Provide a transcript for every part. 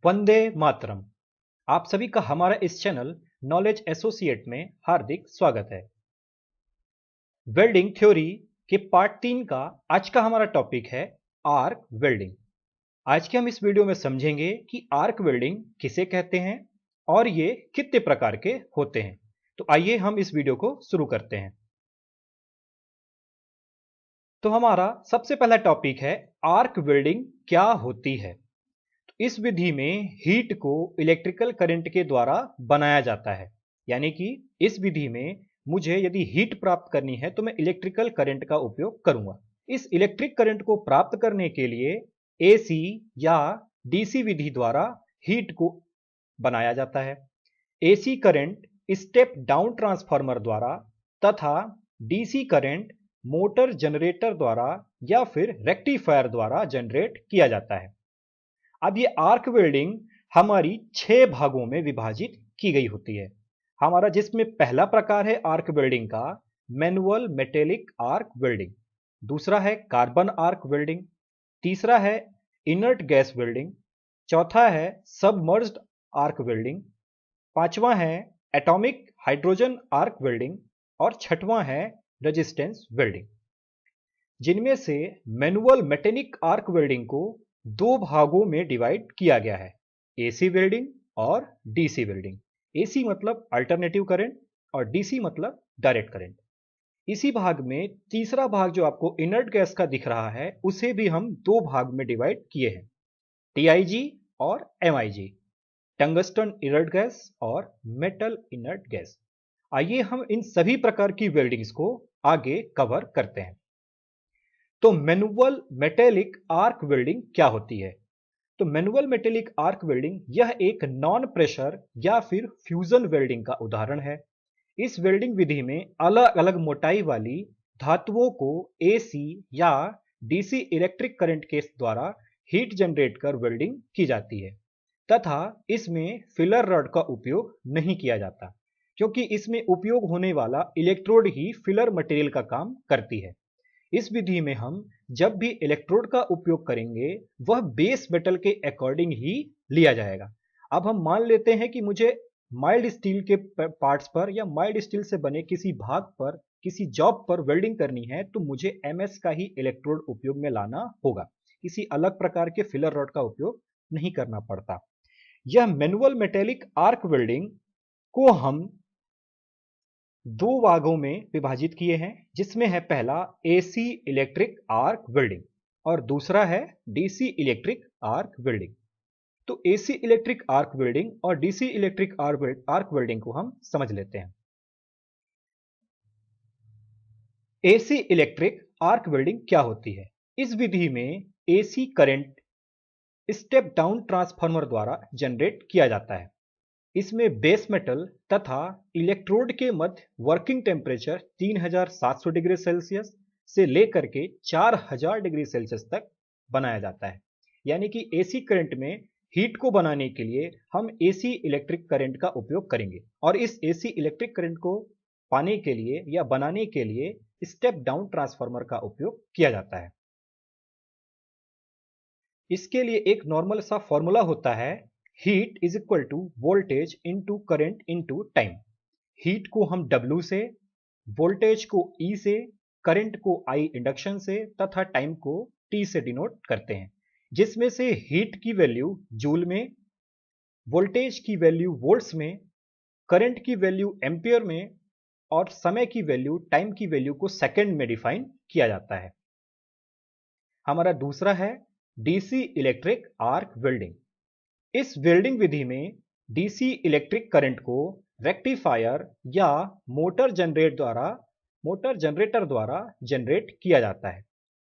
वंदे मातरम। आप सभी का हमारा इस चैनल नॉलेज एसोसिएट में हार्दिक स्वागत है। वेल्डिंग थ्योरी के पार्ट 3 का आज का हमारा टॉपिक है आर्क वेल्डिंग। आज के हम इस वीडियो में समझेंगे कि आर्क वेल्डिंग किसे कहते हैं और ये कितने प्रकार के होते हैं। तो आइए हम इस वीडियो को शुरू करते हैं। तो हमारा सबसे पहला टॉपिक है आर्क वेल्डिंग क्या होती है। इस विधि में हीट को इलेक्ट्रिकल करंट के द्वारा बनाया जाता है, यानी कि इस विधि में मुझे यदि हीट प्राप्त करनी है तो मैं इलेक्ट्रिकल करंट का उपयोग करूंगा। इस इलेक्ट्रिक करंट को प्राप्त करने के लिए एसी या डीसी विधि द्वारा हीट को बनाया जाता है। AC current step down transformer द्वारा तथा डीसी करंट मोटर जनरेटर द्वारा या फिर रेक्टिफायर द्वारा जनरेट किया जाता है। अब ये आर्क वेल्डिंग हमारी 6 भागों में विभाजित की गई होती है। हमारा जिसमें पहला प्रकार है आर्क वेल्डिंग का मैनुअल मेटेलिक आर्क वेल्डिंग, दूसरा है कार्बन आर्क वेल्डिंग, तीसरा है इनर्ट गैस वेल्डिंग, चौथा है सबमर्ज्ड आर्क वेल्डिंग, पांचवा है एटॉमिक हाइड्रोजन आर्क वेल्डिंग और छठवां है रेजिस्टेंस वेल्डिंग। जिनमें से मैनुअल मेटेलिक आर्क वेल्डिंग को दो भागों में डिवाइड किया गया है, एसी वेल्डिंग और डीसी वेल्डिंग। एसी मतलब अल्टरनेटिव करंट और डीसी मतलब डायरेक्ट करंट। इसी भाग में तीसरा भाग जो आपको इनर्ट गैस का दिख रहा है उसे भी हम दो भाग में डिवाइड किए हैं, टीआईजी और एमआईजी, टंगस्टन इनर्ट गैस और मेटल इनर्ट गैस। आइए हम इन सभी प्रकार की वेल्डिंग्स को आगे कवर करते हैं। तो मैनुअल मेटेलिक आर्क वेल्डिंग क्या होती है? तो मैनुअल मेटेलिक आर्क वेल्डिंग यह एक नॉन प्रेशर या फिर फ्यूजन वेल्डिंग का उदाहरण है। इस वेल्डिंग विधि में अलग अलग मोटाई वाली धातुओं को एसी या डीसी इलेक्ट्रिक करंट के द्वारा हीट जनरेट कर वेल्डिंग की जाती है तथा इसमें फिलर रॉड का उपयोग नहीं किया जाता, क्योंकि इसमें उपयोग होने वाला इलेक्ट्रोड ही फिलर मटेरियल का काम करती है। इस विधि में हम जब भी इलेक्ट्रोड का उपयोग करेंगे वह बेस मेटल के अकॉर्डिंग ही लिया जाएगा। अब हम मान लेते हैं कि मुझे माइल्ड स्टील के पार्ट्स पर या माइल्ड स्टील से बने किसी भाग पर किसी जॉब पर वेल्डिंग करनी है तो मुझे एमएस का ही इलेक्ट्रोड उपयोग में लाना होगा, किसी अलग प्रकार के फिलर रॉड का उपयोग नहीं करना पड़ता। यह मैनुअल मेटेलिक आर्क वेल्डिंग को हम दो भागों में विभाजित किए हैं, जिसमें है पहला एसी इलेक्ट्रिक आर्क वेल्डिंग और दूसरा है डीसी इलेक्ट्रिक आर्क वेल्डिंग। तो एसी इलेक्ट्रिक आर्क वेल्डिंग और डीसी इलेक्ट्रिक आर्क वेल्डिंग को हम समझ लेते हैं। एसी इलेक्ट्रिक आर्क वेल्डिंग क्या होती है? इस विधि में AC current step down transformer द्वारा जनरेट किया जाता है। इसमें बेस मेटल तथा इलेक्ट्रोड के मध्य वर्किंग टेम्परेचर 3700 डिग्री सेल्सियस से लेकर के 4000 डिग्री सेल्सियस तक बनाया जाता है। यानी कि एसी करंट में हीट को बनाने के लिए हम एसी इलेक्ट्रिक करंट का उपयोग करेंगे और इस एसी इलेक्ट्रिक करंट को पाने के लिए या बनाने के लिए स्टेप डाउन ट्रांसफार्मर का उपयोग किया जाता है। इसके लिए एक नॉर्मल सा फॉर्मूला होता है, heat is equal to voltage into current into time. Heat को हम W से, वोल्टेज को E से, करंट को I इंडक्शन से तथा टाइम को T से डिनोट करते हैं, जिसमें से हीट की वैल्यू जूल में, वोल्टेज की वैल्यू वोल्ट्स में, करंट की वैल्यू एम्पियर में और समय की वैल्यू, टाइम की वैल्यू को सेकंड में डिफाइन किया जाता है। हमारा दूसरा है डीसी इलेक्ट्रिक आर्क वेल्डिंग। इस वेल्डिंग विधि में डीसी इलेक्ट्रिक करंट को रेक्टिफायर या मोटर जनरेटर द्वारा जनरेट किया जाता है।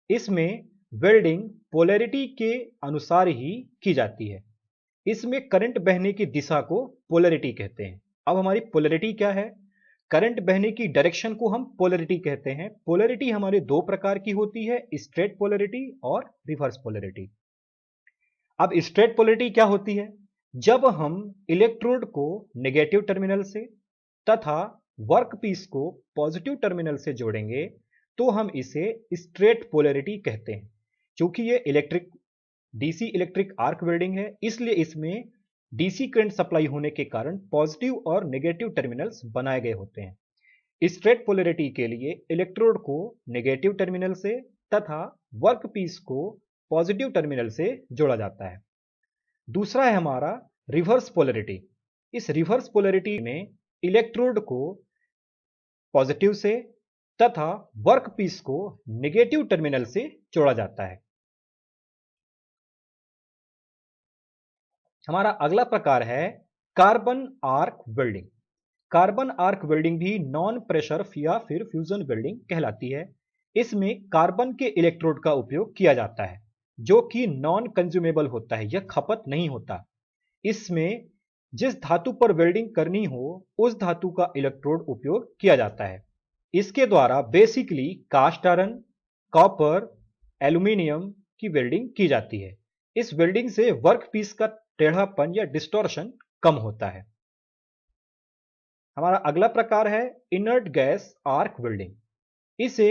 इसमें वेल्डिंग पोलैरिटी के अनुसार ही की जाती है। इसमें करंट बहने की दिशा को पोलैरिटी कहते हैं। अब हमारी पोलैरिटी क्या है? करंट बहने की डायरेक्शन को हम पोलैरिटी कहते हैं। पोलैरिटी हमारे दो प्रकार की होती है, स्ट्रेट पोलैरिटी और रिवर्स पोलैरिटी। अब स्ट्रेट पोलैरिटी क्या होती है? जब हम इलेक्ट्रोड को नेगेटिव टर्मिनल से तथा वर्कपीस को पॉजिटिव टर्मिनल से जोड़ेंगे तो हम इसे स्ट्रेट पोलैरिटी कहते हैं, क्योंकि ये electric DC electric arc welding है, इसलिए इसमें डीसी करंट सप्लाई होने के कारण पॉजिटिव और नेगेटिव टर्मिनल्स बनाए गए होते हैं। स्ट्रेट पोलैरिटी के लिए इलेक्ट्रोड को नेगेटिव टर्मिनल से तथा वर्कपीस को पॉजिटिव टर्मिनल से जोड़ा जाता है। दूसरा है हमारा रिवर्स पोलैरिटी। इस रिवर्स पोलैरिटी में इलेक्ट्रोड को पॉजिटिव से तथा वर्कपीस को नेगेटिव टर्मिनल से जोड़ा जाता है। हमारा अगला प्रकार है carbon arc welding. Carbon arc welding भी नॉन प्रेशर या फिर फ्यूजन वेल्डिंग कहलाती है। इसमें कार्बन के इलेक्ट्रोड का उपयोग किया जाता है जो कि नॉन कंज्यूमेबल होता है, यह खपत नहीं होता। इसमें जिस धातु पर वेल्डिंग करनी हो उस धातु का इलेक्ट्रोड उपयोग किया जाता है। इसके द्वारा basically cast iron, copper, aluminium की वेल्डिंग की जाती है। इस वेल्डिंग से वर्कपीस का टेढ़ापन या डिस्टॉर्शन कम होता है। हमारा अगला प्रकार है इनर्ट गैस आर्क वेल्डिंग। इसे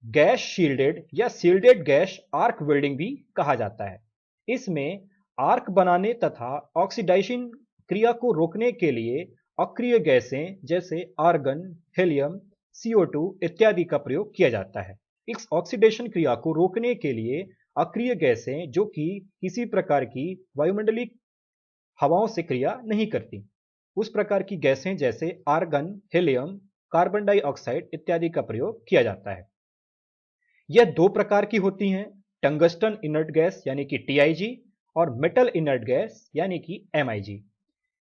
गैस शील्डेड या शील्डेड गैस आर्क वेल्डिंग भी कहा जाता है। इसमें आर्क बनाने तथा ऑक्सीडाइजेशन क्रिया को रोकने के लिए अक्रिय गैसें जैसे आर्गन, हेलियम, CO2 इत्यादि का प्रयोग किया जाता है। इस ऑक्सीडेशन क्रिया को रोकने के लिए अक्रिय गैसें जो कि किसी प्रकार की वायुमंडलीय हवाओं से क्रिया नहीं करती, उस प्रकार की गैसें जैसे आर्गन, हेलियम, कार्बन डाइऑक्साइड इत्यादि का प्रयोग किया जाता है। यह दो प्रकार की होती हैं, टंगस्टन इनर्ट गैस यानी कि TIG और मेटल इनर्ट गैस यानी कि MIG।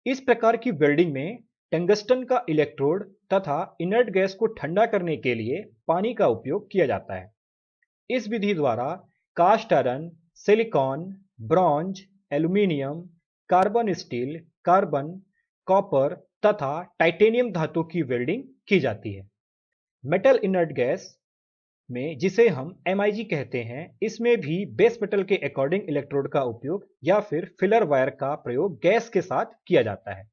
इस प्रकार की वेल्डिंग में टंगस्टन का इलेक्ट्रोड तथा इनर्ट गैस को ठंडा करने के लिए पानी का उपयोग किया जाता है। इस विधि द्वारा cast iron, silicon, bronze, aluminium, carbon steel, carbon, copper तथा टाइटेनियम धातु की वेल्डिंग की जाती है। मेटल इनर्ट गैस में जिसे हम MIG कहते हैं, इसमें भी बेस मेटल के अकॉर्डिंग इलेक्ट्रोड का उपयोग या फिर फिलर वायर का प्रयोग गैस के साथ किया जाता है।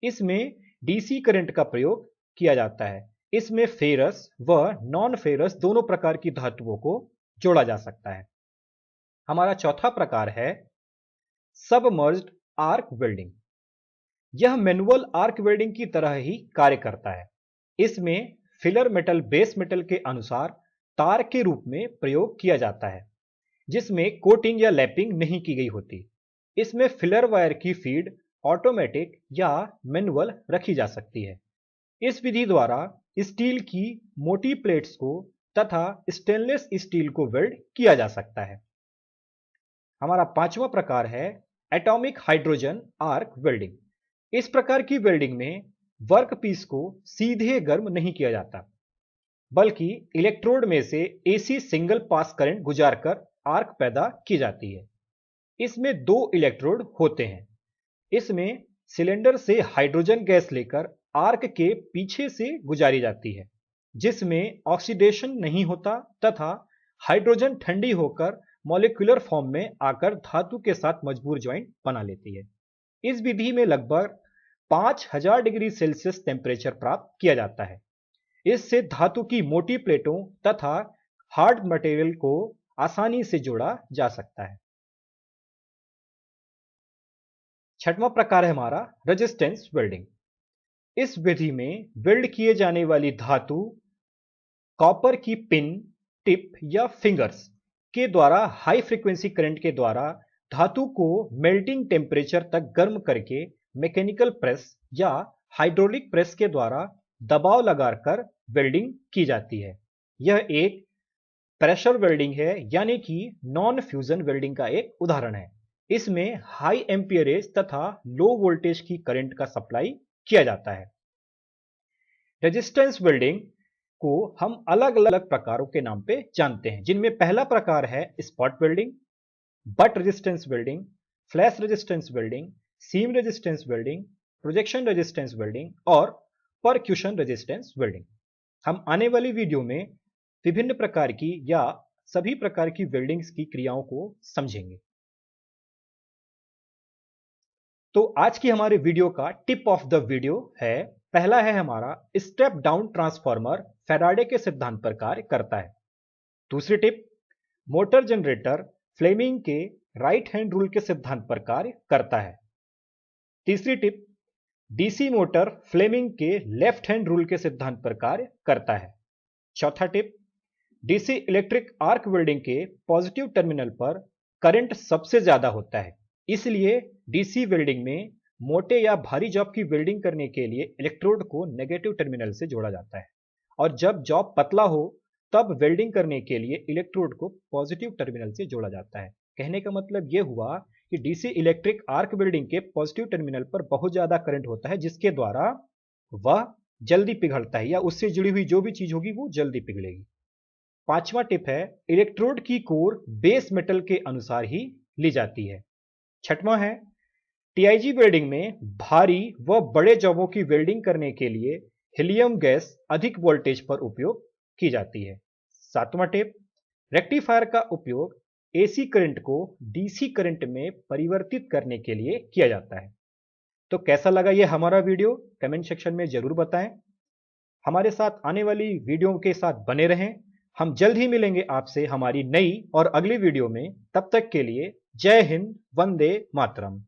इसमें DC करंट का प्रयोग किया जाता है। इसमें फेरस व नॉन फेरस दोनों प्रकार की धातुओं को जोड़ा जा सकता है। हमारा चौथा प्रकार है सबमर्ज्ड आर्क वेल्डिंग। यह मैनुअल आर्क वेल्डिंग की तरह ही कार्य करता है। इसमें फिलर मेटल बेस मेटल के अनुसार तार के रूप में प्रयोग किया जाता है जिसमें कोटिंग या लैपिंग नहीं की गई होती। इसमें फिलर वायर की फीड ऑटोमेटिक या मैनुअल रखी जा सकती है। इस विधि द्वारा स्टील की मोटी प्लेट्स को तथा स्टेनलेस स्टील को वेल्ड किया जा सकता है। हमारा पांचवा प्रकार है एटॉमिक हाइड्रोजन आर्क वेल्डिंग। इस प्रकार की वेल्डिंग में वर्कपीस को सीधे गर्म नहीं किया जाता बल्कि इलेक्ट्रोड में से AC सिंगल पास करंट गुजारकर आर्क पैदा की जाती है। इसमें दो इलेक्ट्रोड होते हैं। इसमें सिलेंडर से हाइड्रोजन गैस लेकर आर्क के पीछे से गुजारी जाती है जिसमें ऑक्सीडेशन नहीं होता तथा हाइड्रोजन ठंडी होकर मॉलिक्यूलर फॉर्म में आकर धातु के साथ मजबूर ज्वाइंट बना लेती है। इस विधि में लगभग 5000 डिग्री सेल्सियस टेम्परेचर प्राप्त किया जाता है। इससे धातु की मोटी प्लेटों तथा हार्ड मटेरियल को आसानी से जोड़ा जा सकता है। छठवां प्रकार है हमारा रेजिस्टेंस वेल्डिंग। इस विधि में वेल्ड किए जाने वाली धातु कॉपर की पिन, टिप या फिंगर्स के द्वारा हाई फ्रीक्वेंसी करंट के द्वारा धातु को मेल्टिंग टेम्परेचर तक गर्म करके मैकेनिकल प्रेस या हाइड्रोलिक प्रेस के द्वारा दबाव लगाकर वेल्डिंग की जाती है। यह एक प्रेशर वेल्डिंग है यानी कि नॉन फ्यूजन वेल्डिंग का एक उदाहरण है। इसमें हाई एम्पियरेज तथा लो वोल्टेज की करंट का सप्लाई किया जाता है। रेजिस्टेंस वेल्डिंग को हम अलग अलग प्रकारों के नाम पे जानते हैं, जिनमें पहला प्रकार है spot welding, butt resistance welding, flash resistance welding, seam resistance welding, projection resistance welding और परक्यूशन रेजिस्टेंस वेल्डिंग। हम आने वाली वीडियो में विभिन्न प्रकार की या सभी प्रकार की वेल्डिंग्स की क्रियाओं को समझेंगे। तो आज की हमारे वीडियो का टिप ऑफ द वीडियो है, पहला है हमारा स्टेप डाउन ट्रांसफार्मर फैराडे के सिद्धांत पर कार्य करता है। दूसरी टिप, मोटर जनरेटर फ्लेमिंग के राइट हैंड रूल के सिद्धांत पर कार्य करता है। तीसरी टिप, डीसी मोटर फ्लेमिंग के लेफ्ट हैंड रूल के सिद्धांत पर कार्य करता है। चौथा tip, DC electric arc welding के पॉजिटिव टर्मिनल पर करंट सबसे ज्यादा होता है, इसलिए डीसी वेल्डिंग में मोटे या भारी जॉब की वेल्डिंग करने के लिए इलेक्ट्रोड को नेगेटिव टर्मिनल से जोड़ा जाता है, और जब जॉब पतला हो तब वेल्डिंग करने के लिए इलेक्ट्रोड को पॉजिटिव टर्मिनल से जोड़ा जाता है। कहने का मतलब यह हुआ कि डीसी इलेक्ट्रिक आर्क वेल्डिंग के पॉजिटिव टर्मिनल पर बहुत ज्यादा करंट होता है, जिसके द्वारा वह जल्दी पिघलता है या उससे जुड़ी हुई जो भी चीज होगी वो जल्दी पिघलेगी। पांचवा टिप है, इलेक्ट्रोड की कोर बेस मेटल के अनुसार ही ली जाती है। छठवां है, टीआईजी वेल्डिंग में भारी व बड़े जॉबों की वेल्डिंग करने के लिए हीलियम गैस अधिक वोल्टेज पर उपयोग की जाती है। सातवां टिप, रेक्टिफायर का उपयोग एसी करंट को डीसी करंट में परिवर्तित करने के लिए किया जाता है। तो कैसा लगा ये हमारा वीडियो, कमेंट सेक्शन में जरूर बताएं। हमारे साथ आने वाली वीडियो के साथ बने रहें। हम जल्द ही मिलेंगे आपसे हमारी नई और अगली वीडियो में। तब तक के लिए जय हिंद, वंदे मातरम।